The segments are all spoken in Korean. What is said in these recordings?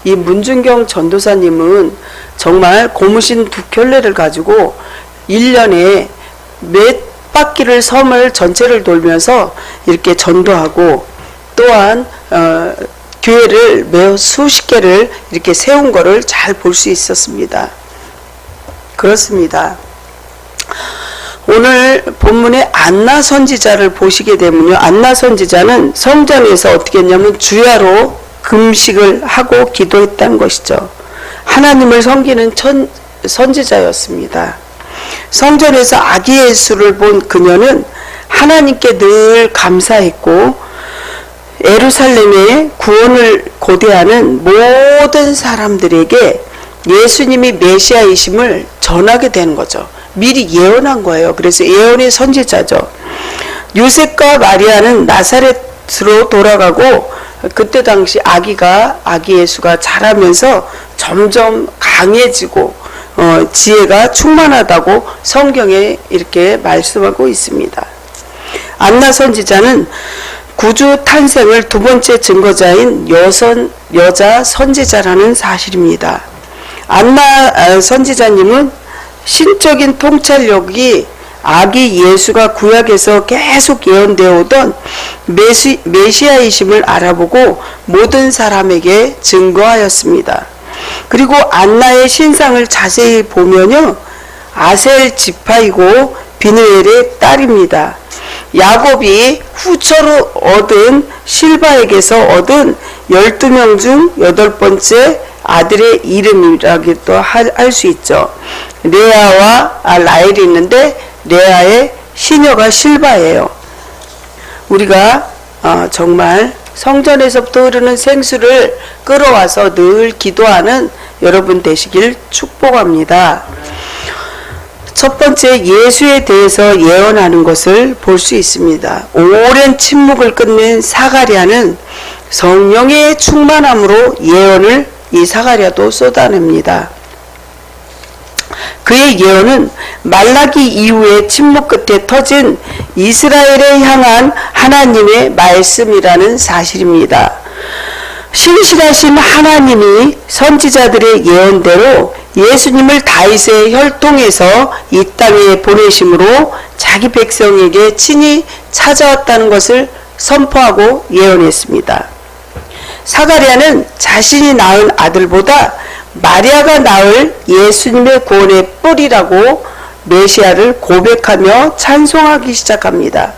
이 문준경 전도사님은 정말 고무신 2켤레를 가지고 1년에 몇 바퀴를 섬을 전체를 돌면서 이렇게 전도하고 또한 교회를 매우 수십 개를 이렇게 세운 거를 잘 볼 수 있었습니다. 그렇습니다. 오늘 본문의 안나 선지자를 보시게 되면요. 안나 선지자는 성전에서 어떻게 했냐면 주야로 금식을 하고 기도했다는 것이죠. 하나님을 섬기는 선지자였습니다. 성전에서 아기 예수를 본 그녀는 하나님께 늘 감사했고 예루살렘의 구원을 고대하는 모든 사람들에게 예수님이 메시아이심을 전하게 되는 거죠. 미리 예언한 거예요. 그래서 예언의 선지자죠. 요셉과 마리아는 나사렛으로 돌아가고 그때 당시 아기 예수가 자라면서 점점 강해지고 지혜가 충만하다고 성경에 이렇게 말씀하고 있습니다. 안나 선지자는 구주 탄생을 두 번째 증거자인 여자 선지자라는 사실입니다. 안나 선지자님은 신적인 통찰력이 아기 예수가 구약에서 계속 예언되어 오던 메시아이심을 알아보고 모든 사람에게 증거하였습니다. 그리고 안나의 신상을 자세히 보면요. 아셀 지파이고 비느엘의 딸입니다. 야곱이 후처로 얻은 실바에게서 얻은 12명 중 8번째 아들의 이름이라기도 할 수 있죠. 레아와 라헬이 있는데 레아의 시녀가 실바예요. 우리가 정말 성전에서부터 흐르는 생수를 끌어와서 늘 기도하는 여러분 되시길 축복합니다. 첫 번째, 예수에 대해서 예언하는 것을 볼 수 있습니다. 오랜 침묵을 끝낸 사가랴는 성령의 충만함으로 예언을 이 사가랴도 쏟아냅니다. 그의 예언은 말라기 이후의 침묵 끝에 터진 이스라엘에 향한 하나님의 말씀이라는 사실입니다. 신실하신 하나님이 선지자들의 예언대로 예수님을 다윗의 혈통에서 이 땅에 보내심으로 자기 백성에게 친히 찾아왔다는 것을 선포하고 예언했습니다. 사가랴는 자신이 낳은 아들보다 마리아가 낳을 예수님의 구원의 뿌리라고 메시아를 고백하며 찬송하기 시작합니다.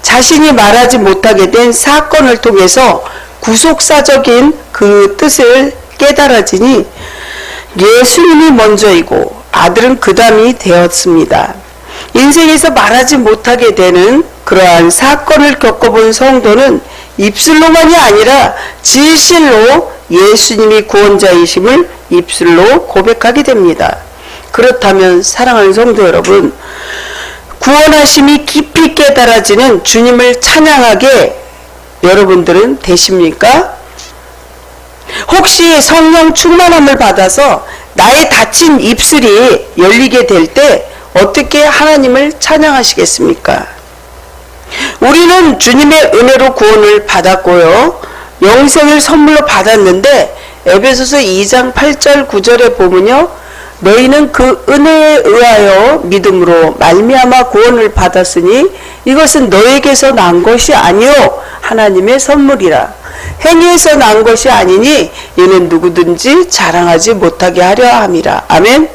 자신이 말하지 못하게 된 사건을 통해서 구속사적인 그 뜻을 깨달아지니 예수님이 먼저이고 아들은 그 다음이 되었습니다. 인생에서 말하지 못하게 되는 그러한 사건을 겪어본 성도는 입술로만이 아니라 진실로 예수님이 구원자이심을 입술로 고백하게 됩니다. 그렇다면 사랑하는 성도 여러분, 구원하심이 깊이 깨달아지는 주님을 찬양하게 여러분들은 되십니까? 혹시 성령 충만함을 받아서 나의 닫힌 입술이 열리게 될 때 어떻게 하나님을 찬양하시겠습니까? 우리는 주님의 은혜로 구원을 받았고요. 영생을 선물로 받았는데 에베소서 2장 8절 9절에 보면요. 너희는 그 은혜에 의하여 믿음으로 말미암아 구원을 받았으니 이것은 너에게서 난 것이 아니요 하나님의 선물이라. 행위에서 난 것이 아니니 이는 누구든지 자랑하지 못하게 하려 함이라. 아멘.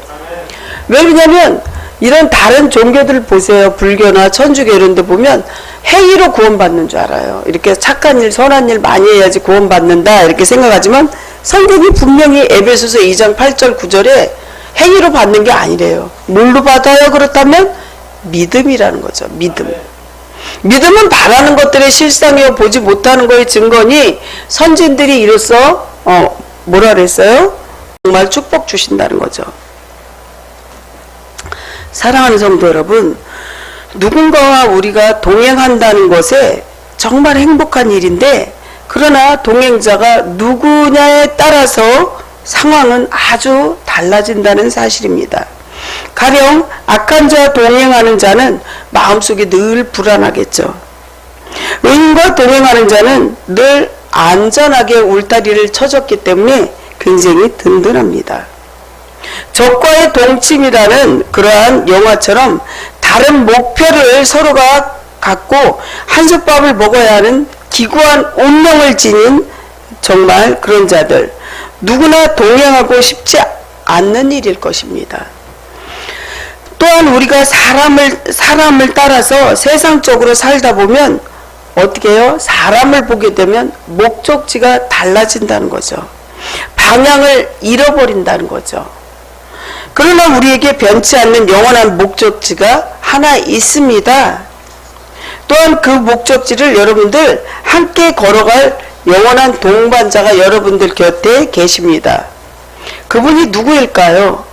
왜 그러냐면 이런 다른 종교들 보세요. 불교나 천주교 이런 데 보면 행위로 구원받는 줄 알아요. 이렇게 착한 일, 선한 일 많이 해야지 구원받는다 이렇게 생각하지만 성경이 분명히 에베소서 2장 8절 9절에 행위로 받는 게 아니래요. 뭘로 받아요? 그렇다면 믿음이라는 거죠. 믿음. 믿음은 바라는 것들의 실상이요 보지 못하는 거의 증거니 선진들이 이로써 뭐라 그랬어요? 정말 축복 주신다는 거죠. 사랑하는 성도 여러분, 누군가와 우리가 동행한다는 것에 정말 행복한 일인데 그러나 동행자가 누구냐에 따라서 상황은 아주 달라진다는 사실입니다. 가령 악한 자와 동행하는 자는 마음속이 늘 불안하겠죠. 의인과 동행하는 자는 늘 안전하게 울타리를 쳐줬기 때문에 굉장히 든든합니다. 적과의 동침이라는 그러한 영화처럼 다른 목표를 서로가 갖고 한솥밥을 먹어야 하는 기구한 운명을 지닌 정말 그런 자들, 누구나 동행하고 싶지 않는 일일 것입니다. 또한 우리가 사람을 따라서 세상적으로 살다 보면 어떻게 해요? 사람을 보게 되면 목적지가 달라진다는 거죠. 방향을 잃어버린다는 거죠. 그러나 우리에게 변치 않는 영원한 목적지가 하나 있습니다. 또한 그 목적지를 여러분들 함께 걸어갈 영원한 동반자가 여러분들 곁에 계십니다. 그분이 누구일까요?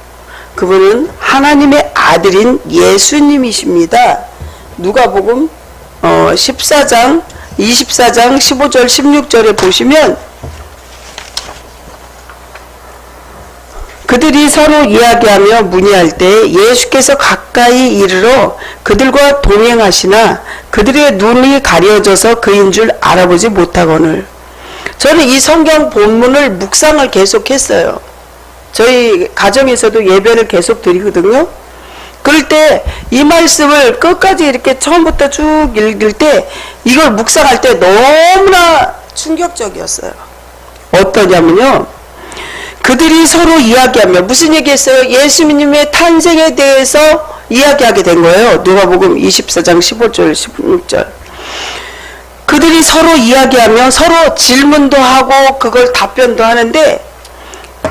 그분은 하나님의 아들인 예수님이십니다. 누가복음 24장 15절 16절에 보시면 그들이 서로 이야기하며 문의할 때 예수께서 가까이 이르러 그들과 동행하시나 그들의 눈이 가려져서 그인 줄 알아보지 못하거늘. 저는 이 성경 본문을 묵상을 계속했어요. 저희 가정에서도 예배를 계속 드리거든요. 그럴 때 이 말씀을 끝까지 이렇게 처음부터 쭉 읽을 때 이걸 묵상할 때 너무나 충격적이었어요. 어떠냐면요. 그들이 서로 이야기하며 무슨 얘기했어요? 예수님의 탄생에 대해서 이야기하게 된 거예요. 누가복음 24장 15절 16절. 그들이 서로 이야기하며 서로 질문도 하고 그걸 답변도 하는데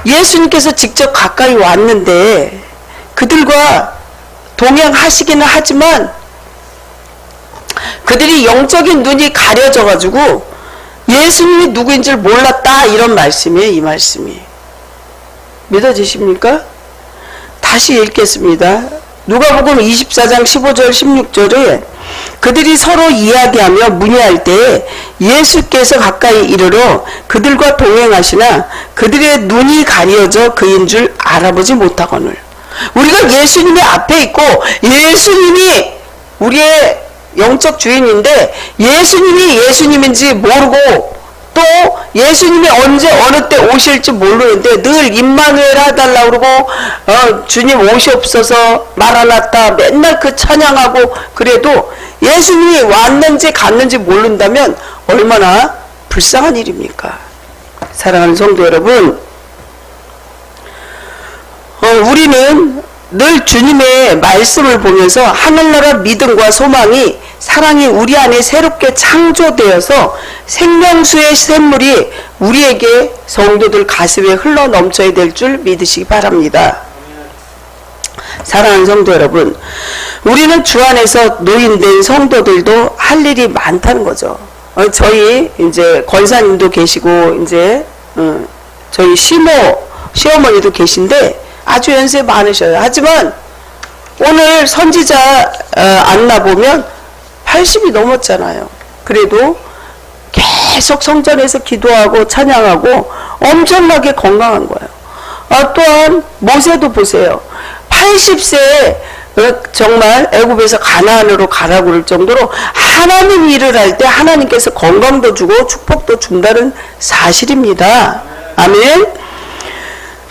예수님께서 직접 가까이 왔는데 그들과 동행하시기는 하지만 그들이 영적인 눈이 가려져 가지고 예수님이 누구인 줄 몰랐다, 이런 말씀이에요. 이 말씀이 믿어지십니까? 다시 읽겠습니다. 누가복음 24장 15절 16절에 그들이 서로 이야기하며 문의할 때 예수께서 가까이 이르러 그들과 동행하시나 그들의 눈이 가려져 그인 줄 알아보지 못하거늘. 우리가 예수님의 앞에 있고 예수님이 우리의 영적 주인인데 예수님이 예수님인지 모르고 또 예수님이 언제 어느 때 오실지 모르는데 늘 임마누엘 해달라고 그러고 주님 오시옵소서 마라나타 맨날 그 찬양하고 그래도 예수님이 왔는지 갔는지 모른다면 얼마나 불쌍한 일입니까? 사랑하는 성도 여러분, 우리는 늘 주님의 말씀을 보면서 하늘나라 믿음과 소망이 사랑이 우리 안에 새롭게 창조되어서 생명수의 샘물이 우리에게 성도들 가슴에 흘러 넘쳐야 될 줄 믿으시기 바랍니다. 사랑하는 성도 여러분, 우리는 주 안에서 노인된 성도들도 할 일이 많다는 거죠. 저희 이제 권사님도 계시고 이제 저희 시어머니도 계신데 아주 연세 많으셔요. 하지만 오늘 선지자 안나 보면 80이 넘었잖아요. 그래도 계속 성전에서 기도하고 찬양하고 엄청나게 건강한 거예요. 또한 모세도 보세요. 80세에 정말 애굽에서 가나안으로 가라고 그럴 정도로 하나님 일을 할 때 하나님께서 건강도 주고 축복도 준다는 사실입니다. 아멘.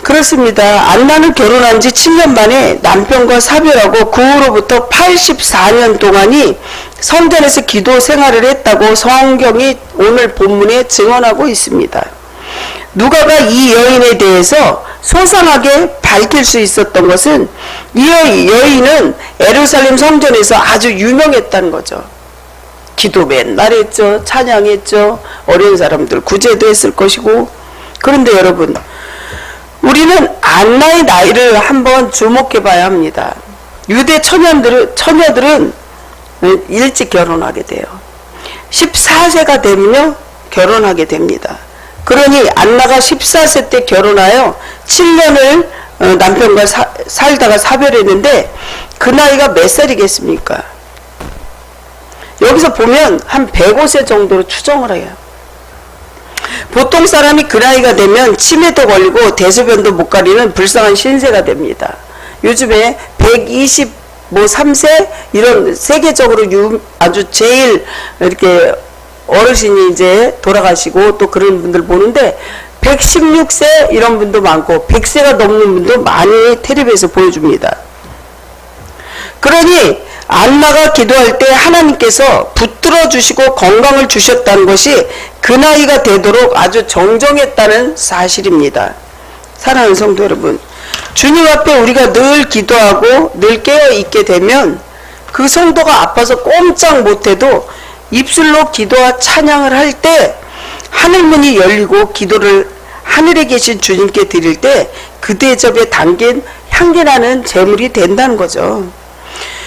그렇습니다. 안나는 결혼한 지 7년 만에 남편과 사별하고 그 후로부터 84년 동안이 성전에서 기도 생활을 했다고 성경이 오늘 본문에 증언하고 있습니다. 누가가 이 여인에 대해서 소상하게 밝힐 수 있었던 것은 이 여인은 예루살렘 성전에서 아주 유명했다는 거죠. 기도 맨날 했죠. 찬양했죠. 어린 사람들 구제도 했을 것이고. 그런데 여러분, 우리는 안나의 나이를 한번 주목해 봐야 합니다. 유대 처녀들은 일찍 결혼하게 돼요. 14세가 되면요 결혼하게 됩니다. 그러니 안나가 14세 때 결혼하여 7년을 남편과 살다가 사별했는데 그 나이가 몇 살이겠습니까? 여기서 보면 한 105세 정도로 추정을 해요. 보통 사람이 그 나이가 되면 치매도 걸리고 대소변도 못 가리는 불쌍한 신세가 됩니다. 요즘에 123세 이런 세계적으로 아주 제일 이렇게 어르신이 이제 돌아가시고 또 그런 분들 보는데 116세 이런 분도 많고 100세가 넘는 분도 많이 텔레비에서 보여줍니다. 그러니 안나가 기도할 때 하나님께서 붙들어 주시고 건강을 주셨다는 것이 그 나이가 되도록 아주 정정했다는 사실입니다. 사랑하는 성도 여러분, 주님 앞에 우리가 늘 기도하고 늘 깨어 있게 되면 그 성도가 아파서 꼼짝 못해도 입술로 기도와 찬양을 할 때 하늘문이 열리고 기도를 하늘에 계신 주님께 드릴 때 그 대접에 담긴 향기나는 제물이 된다는 거죠.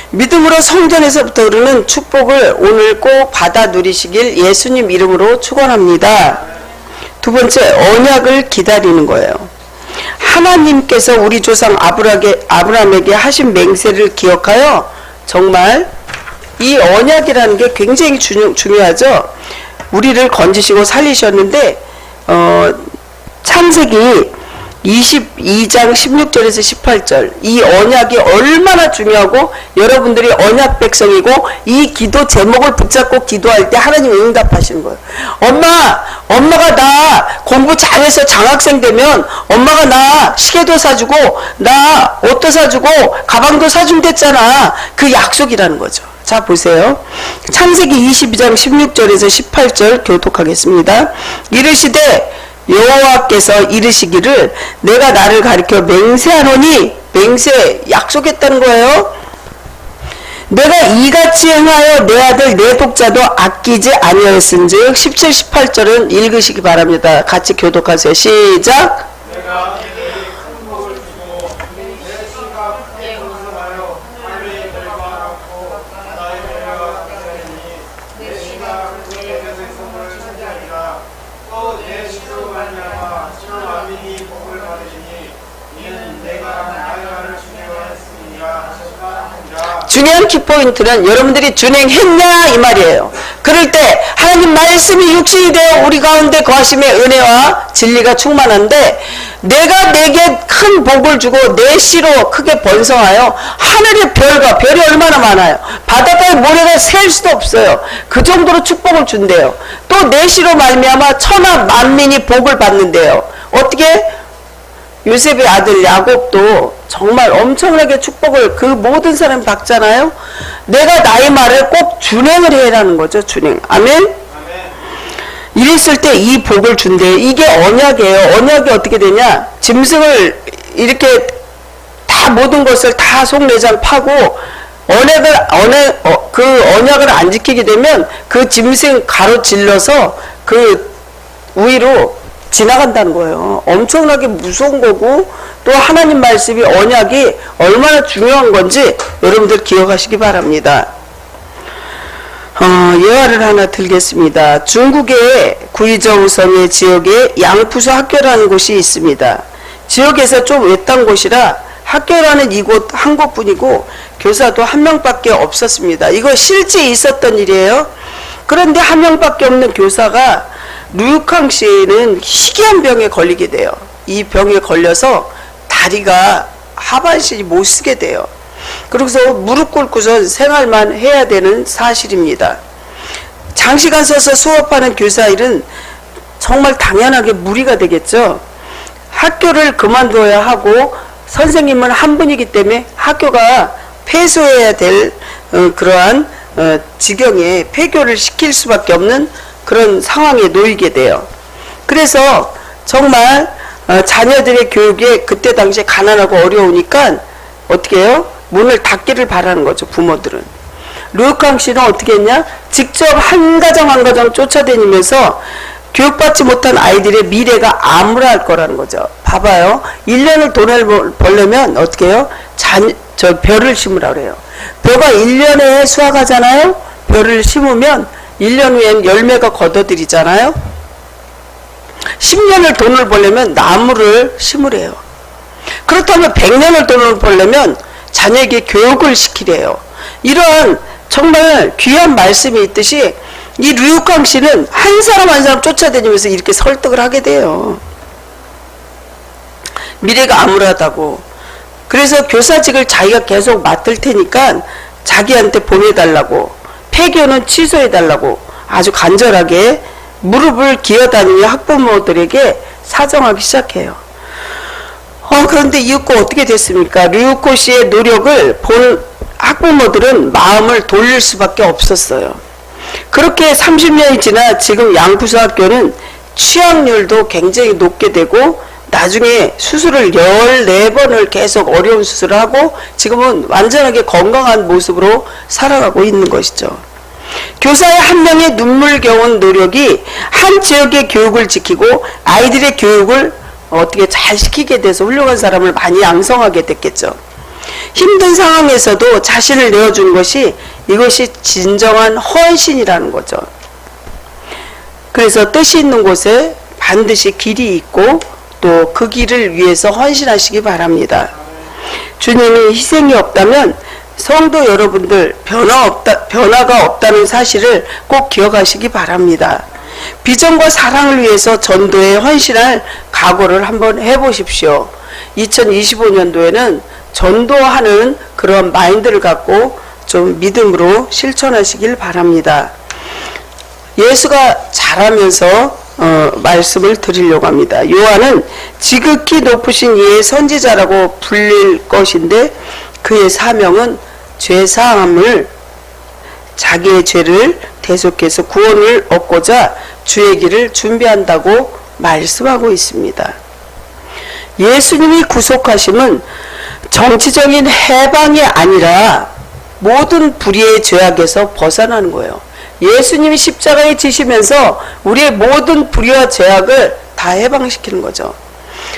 믿음으로 성전에서부터 흐르는 축복을 오늘 꼭 받아 누리시길 예수님 이름으로 축원합니다. 두 번째, 언약을 기다리는 거예요. 하나님께서 우리 조상 아브라함에게 하신 맹세를 기억하여 정말 이 언약이라는 게 굉장히 중요하죠. 우리를 건지시고 살리셨는데 창세기 22장 16절에서 18절 이 언약이 얼마나 중요하고 여러분들이 언약 백성이고 이 기도 제목을 붙잡고 기도할 때 하나님이 응답하시는 거예요. 엄마가 나 공부 잘해서 장학생 되면 엄마가 나 시계도 사주고 나 옷도 사주고 가방도 사준댔잖아. 그 약속이라는 거죠. 자 보세요. 창세기 22장 16절에서 18절 교독하겠습니다. 이르시되 여호와께서 이르시기를 내가 나를 가리켜 맹세하노니, 맹세 약속했다는 거예요. 내가 이같이 행하여 내 아들 내 독자도 아끼지 아니하였은즉 17, 18절은 읽으시기 바랍니다. 같이 교독하세요. 시작. 내가 내게 큰 복을 주고 내 신과 함께 우승하여 하늘의 결과하고 나의 배가 되리니 내 신과 그의 백성을 찾아리라. 또 내 시로 말미암아 주 아민이 복을 받으시니 이는 내가 나를 준행하였으니라 하셨다. 중요한 키포인트는 여러분들이 준행했냐 이 말이에요. 그럴 때 하나님 말씀이 육신이 되어 우리 가운데 거하심의 은혜와 진리가 충만한데 내가 내게 큰 복을 주고 내 씨로 크게 번성하여 하늘의 별이 얼마나 많아요. 바닷가의 모래가 셀 수도 없어요. 그 정도로 축복을 준대요. 또 내 씨로 말미암아 천하 만민이 복을 받는데요. 어떻게? 요셉의 아들 야곱도 정말 엄청나게 축복을 그 모든 사람이 받잖아요. 내가 나의 말을 꼭 준행을 해라는 거죠. 준행. 아멘. 이랬을 때 이 복을 준대요. 이게 언약이에요. 언약이 어떻게 되냐? 짐승을 이렇게 다 모든 것을 다 속내장 파고 그 언약을 안 지키게 되면 그 짐승 가로질러서 그 위로 지나간다는 거예요. 엄청나게 무서운 거고 또 하나님 말씀이 언약이 얼마나 중요한 건지 여러분들 기억하시기 바랍니다. 예화를 하나 들겠습니다. 중국의 구이저우성의 지역에 양푸수 학교라는 곳이 있습니다. 지역에서 좀 외딴 곳이라 학교라는 이곳 한 곳뿐이고 교사도 한 명밖에 없었습니다. 이거 실제 있었던 일이에요. 그런데 한 명밖에 없는 교사가 루유캉 씨는 희귀한 병에 걸리게 돼요. 이 병에 걸려서 다리가 하반신이 못 쓰게 돼요. 그래서 무릎 꿇고선 생활만 해야 되는 사실입니다. 장시간 서서 수업하는 교사 일은 정말 당연하게 무리가 되겠죠. 학교를 그만둬야 하고 선생님은 한 분이기 때문에 학교가 폐소해야 될 그러한 지경에 폐교를 시킬 수밖에 없는 그런 상황에 놓이게 돼요. 그래서 정말 자녀들의 교육에 그때 당시에 가난하고 어려우니까 어떻게 해요? 문을 닫기를 바라는 거죠. 부모들은. 루유캉 씨는 어떻게 했냐? 직접 한 가정 한 가정 쫓아다니면서 교육받지 못한 아이들의 미래가 암울할 거라는 거죠. 봐봐요. 1년을 돈을 벌려면 어떻게 해요? 벼를 심으라 그래요. 벼가 1년에 수확하잖아요. 벼를 심으면 1년 후엔 열매가 걷어들이잖아요. 10년을 돈을 벌려면 나무를 심으래요. 그렇다면 100년을 돈을 벌려면 자녀에게 교육을 시키래요. 이런 정말 귀한 말씀이 있듯이 이 루유캉 씨는 한 사람 한 사람 쫓아다니면서 이렇게 설득을 하게 돼요. 미래가 암울하다고. 그래서 교사직을 자기가 계속 맡을 테니까 자기한테 보내달라고, 폐교는 취소해달라고 아주 간절하게 무릎을 기어다니는 학부모들에게 사정하기 시작해요. 그런데 이윽고 어떻게 됐습니까? 류코 씨의 노력을 본 학부모들은 마음을 돌릴 수밖에 없었어요. 그렇게 30년이 지나 지금 양푸소학교는 취약률도 굉장히 높게 되고 나중에 수술을 14번을 계속 어려운 수술을 하고 지금은 완전하게 건강한 모습으로 살아가고 있는 것이죠. 교사의 한 명의 눈물겨운 노력이 한 지역의 교육을 지키고 아이들의 교육을 어떻게 잘 시키게 돼서 훌륭한 사람을 많이 양성하게 됐겠죠. 힘든 상황에서도 자신을 내어준 것이 이것이 진정한 헌신이라는 거죠. 그래서 뜻이 있는 곳에 반드시 길이 있고 또 그 길을 위해서 헌신하시기 바랍니다. 주님이 희생이 없다면 성도 여러분들 변화가 없다는 사실을 꼭 기억하시기 바랍니다. 비전과 사랑을 위해서 전도에 헌신할 각오를 한번 해보십시오. 2025년도에는 전도하는 그런 마인드를 갖고 좀 믿음으로 실천하시길 바랍니다. 예수가 잘하면서 말씀을 드리려고 합니다. 요한은 지극히 높으신 이의 선지자라고 불릴 것인데 그의 사명은 죄사함을 자기의 죄를 대속해서 구원을 얻고자 주의 길을 준비한다고 말씀하고 있습니다. 예수님이 구속하심은 정치적인 해방이 아니라 모든 불의의 죄악에서 벗어나는 거예요. 예수님이 십자가에 지시면서 우리의 모든 불의와 죄악을 다 해방시키는 거죠.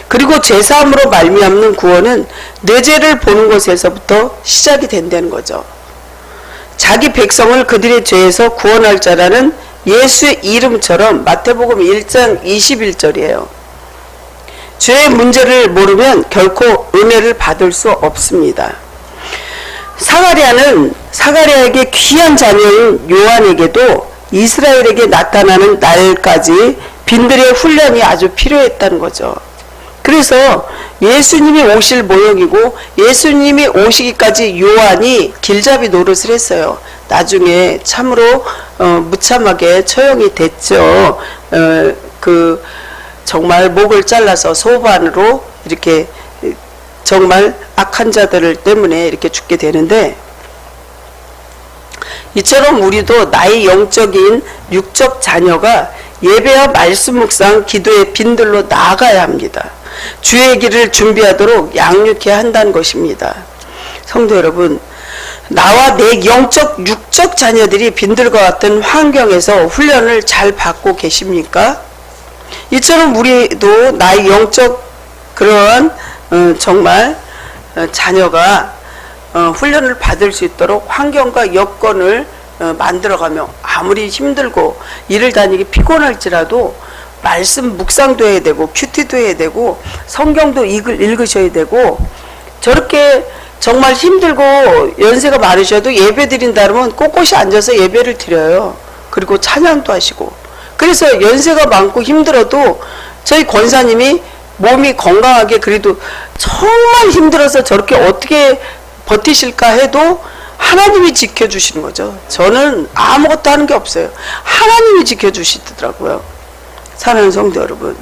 그리고 죄사함으로 말미암는 구원은 내 죄를 보는 것에서부터 시작이 된다는 거죠. 자기 백성을 그들의 죄에서 구원할 자라는 예수의 이름처럼 마태복음 1장 21절이에요. 죄의 문제를 모르면 결코 은혜를 받을 수 없습니다. 사가랴에게 귀한 자녀인 요한에게도 이스라엘에게 나타나는 날까지 빈들의 훈련이 아주 필요했다는 거죠. 그래서 예수님이 오실 모형이고 예수님이 오시기까지 요한이 길잡이 노릇을 했어요. 나중에 참으로 무참하게 처형이 됐죠. 정말 목을 잘라서 소반으로 이렇게 정말 악한 자들 때문에 이렇게 죽게 되는데, 이처럼 우리도 나의 영적인 육적 자녀가 예배와 말씀 묵상 기도의 빈들로 나아가야 합니다. 주의 길을 준비하도록 양육해야 한다는 것입니다. 성도 여러분, 나와 내 영적 육적 자녀들이 빈들과 같은 환경에서 훈련을 잘 받고 계십니까? 이처럼 우리도 나의 영적 그러한 정말 자녀가 훈련을 받을 수 있도록 환경과 여건을 만들어가며 아무리 힘들고 일을 다니기 피곤할지라도 말씀 묵상도 해야 되고 큐티도 해야 되고 성경도 읽으셔야 되고, 저렇게 정말 힘들고 연세가 많으셔도 예배 드린다 그러면 꼿꼿이 앉아서 예배를 드려요. 그리고 찬양도 하시고. 그래서 연세가 많고 힘들어도 저희 권사님이 몸이 건강하게, 그래도 정말 힘들어서 저렇게 어떻게 버티실까 해도 하나님이 지켜주시는 거죠. 저는 아무것도 하는 게 없어요. 하나님이 지켜주시더라고요. 사랑하는 성도 여러분,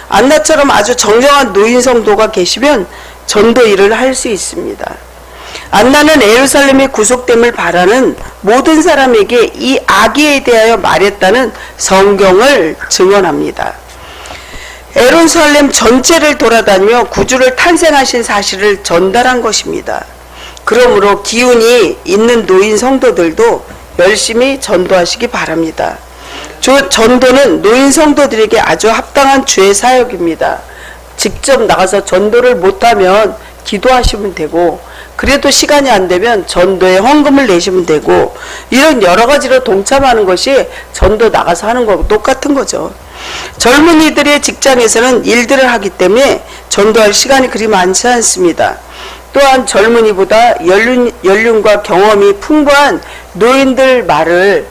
안나처럼 아주 정정한 노인 성도가 계시면 전도 일을 할 수 있습니다. 안나는 예루살렘의 구속됨을 바라는 모든 사람에게 이 아기에 대하여 말했다는 성경을 증언합니다. 예루살렘 전체를 돌아다니며 구주를 탄생하신 사실을 전달한 것입니다. 그러므로 기운이 있는 노인 성도들도 열심히 전도하시기 바랍니다. 전도는 노인 성도들에게 아주 합당한 주의 사역입니다. 직접 나가서 전도를 못하면 기도하시면 되고, 그래도 시간이 안 되면 전도에 헌금을 내시면 되고, 이런 여러 가지로 동참하는 것이 전도 나가서 하는 거하고 똑같은 거죠. 젊은이들의 직장에서는 일들을 하기 때문에 전도할 시간이 그리 많지 않습니다. 또한 젊은이보다 연륜과 경험이 풍부한 노인들 말을,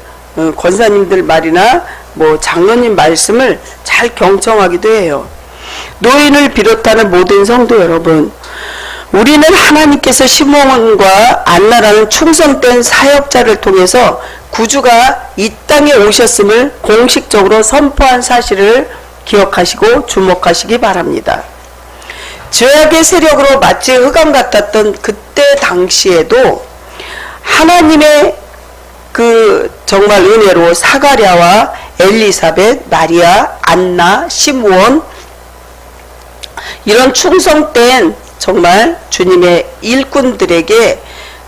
권사님들 말이나 장로님 말씀을 잘 경청하기도 해요. 노인을 비롯하는 모든 성도 여러분, 우리는 하나님께서 시몬과 안나라는 충성된 사역자를 통해서 구주가 이 땅에 오셨음을 공식적으로 선포한 사실을 기억하시고 주목하시기 바랍니다. 죄악의 세력으로 마치 흑암 같았던 그때 당시에도 하나님의 그 정말 은혜로 사가랴와 엘리사벳, 마리아, 안나, 시므온 이런 충성된 정말 주님의 일꾼들에게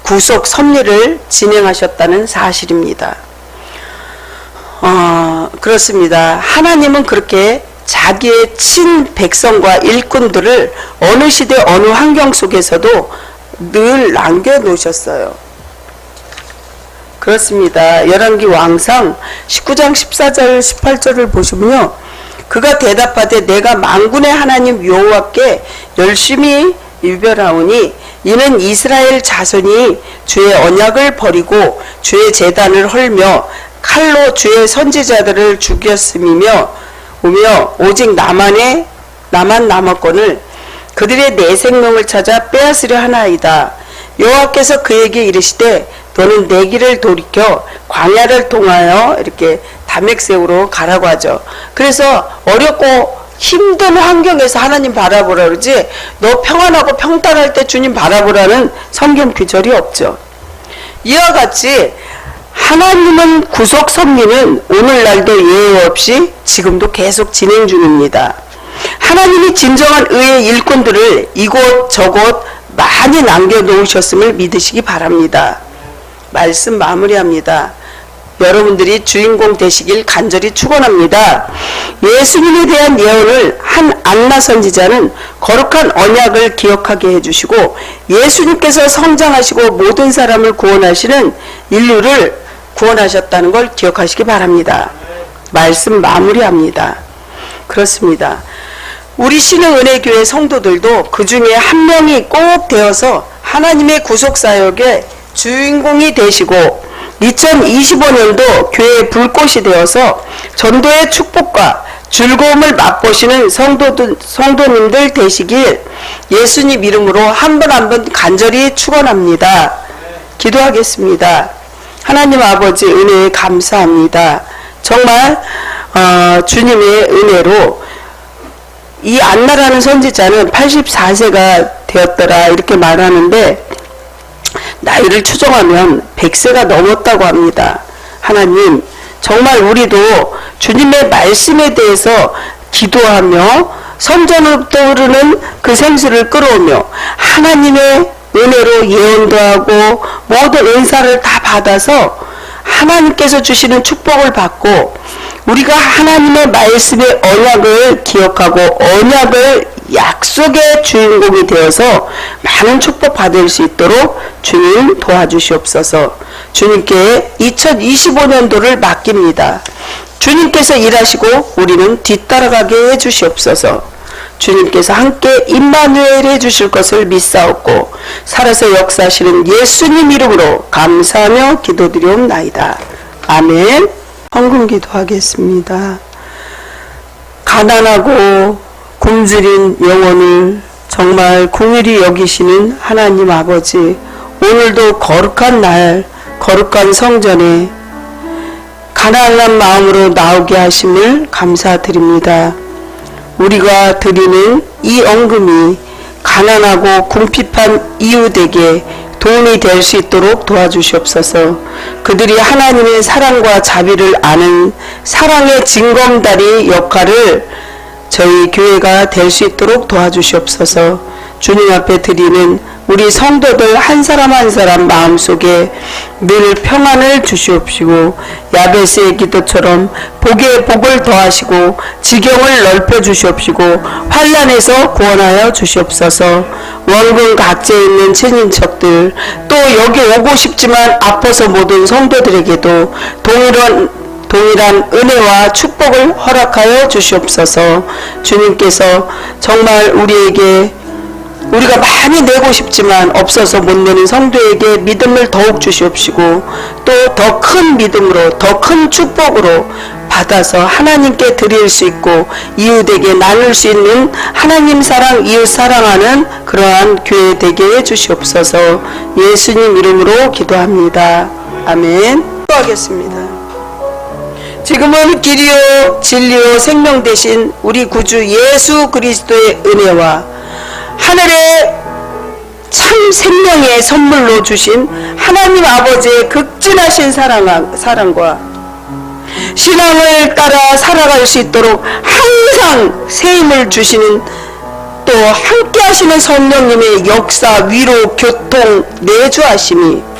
구속 섭리를 진행하셨다는 사실입니다. 그렇습니다. 하나님은 그렇게 자기의 친 백성과 일꾼들을 어느 시대 어느 환경 속에서도 늘 남겨놓으셨어요. 그렇습니다. 열왕기 왕상 19장 14절 18절을 보시면요. 그가 대답하되 내가 만군의 하나님 여호와께 열심히 유별하오니 이는 이스라엘 자손이 주의 언약을 버리고 주의 제단을 헐며 칼로 주의 선지자들을 죽였음이며 오직 나만 남았거늘 그들의 내 생명을 찾아 빼앗으려 하나이다. 여호와께서 그에게 이르시되 너는 내 길을 돌이켜 광야를 통하여 이렇게 다맥색으로 가라고 하죠. 그래서 어렵고 힘든 환경에서 하나님 바라보라 그러지 너 평안하고 평탄할 때 주님 바라보라는 성경 구절이 없죠. 이와 같이 하나님은 구속 섭리는 오늘날도 예외 없이 지금도 계속 진행 중입니다. 하나님이 진정한 의의 일꾼들을 이곳 저곳 많이 남겨놓으셨음을 믿으시기 바랍니다. 말씀 마무리합니다. 여러분들이 주인공 되시길 간절히 축원합니다. 예수님에 대한 예언을 한 안나 선지자는 거룩한 언약을 기억하게 해주시고 예수님께서 성장하시고 모든 사람을 구원하시는 인류를 구원하셨다는 걸 기억하시기 바랍니다. 말씀 마무리합니다. 그렇습니다. 우리 신흥은혜교회 성도들도 그 중에 한 명이 꼭 되어서 하나님의 구속사역의 주인공이 되시고 2025년도 교회의 불꽃이 되어서 전도의 축복과 즐거움을 맛보시는 성도님들 되시길 예수님 이름으로 한 분 한 분 간절히 축원합니다. 기도하겠습니다. 하나님 아버지 은혜에 감사합니다. 정말 주님의 은혜로 이 안나라는 선지자는 84세가 되었더라 이렇게 말하는데 나이를 추정하면 100세가 넘었다고 합니다. 하나님 정말 우리도 주님의 말씀에 대해서 기도하며 선전을 떠오르는 그 생수를 끌어오며 하나님의 은혜로 예언도 하고 모든 은사를 다 받아서 하나님께서 주시는 축복을 받고 우리가 하나님의 말씀의 언약을 기억하고 언약을 약속의 주인공이 되어서 많은 축복 받을 수 있도록 주님 도와주시옵소서. 주님께 2025년도를 맡깁니다. 주님께서 일하시고 우리는 뒤따라가게 해주시옵소서. 주님께서 함께 임마누엘 해주실 것을 믿사옵고 살아서 역사하시는 예수님 이름으로 감사하며 기도드리옵나이다. 아멘. 헌금 기도하겠습니다. 가난하고 굶주린 영혼을 정말 긍휼히 여기시는 하나님 아버지, 오늘도 거룩한 날 거룩한 성전에 가난한 마음으로 나오게 하심을 감사드립니다. 우리가 드리는 이 헌금이 가난하고 궁핍한 이웃에게 도움이 될 수 있도록 도와주시옵소서. 그들이 하나님의 사랑과 자비를 아는 사랑의 징검다리 역할을 저희 교회가 될 수 있도록 도와주시옵소서. 주님 앞에 드리는 우리 성도들 한 사람 한 사람 마음속에 늘 평안을 주시옵시고 야베스의 기도처럼 복에 복을 더하시고 지경을 넓혀 주시옵시고 환난에서 구원하여 주시옵소서. 원군 각지에 있는 친인척들 또 여기 오고 싶지만 아파서 못 온 성도들에게도 동일한 은혜와 축복을 허락하여 주시옵소서. 주님께서 정말 우리가 많이 내고 싶지만 없어서 못 내는 성도에게 믿음을 더욱 주시옵시고 또 더 큰 믿음으로 더 큰 축복으로 받아서 하나님께 드릴 수 있고 이웃에게 나눌 수 있는 하나님 사랑 이웃 사랑하는 그러한 교회 되게 해주시옵소서. 예수님 이름으로 기도합니다. 아멘. 기도하겠습니다. 지금은 길이요 진리요 생명 되신 우리 구주 예수 그리스도의 은혜와 하늘의 참 생명의 선물로 주신 하나님 아버지의 극진하신 사랑과 신앙을 따라 살아갈 수 있도록 항상 새 힘을 주시는 또 함께 하시는 성령님의 역사, 위로, 교통, 내주하심이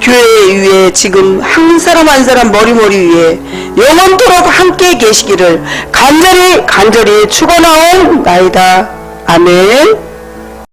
교회 위에 지금 한 사람 한 사람 머리머리 위에 영원토록 함께 계시기를 간절히 축원하옵나이다. 아멘.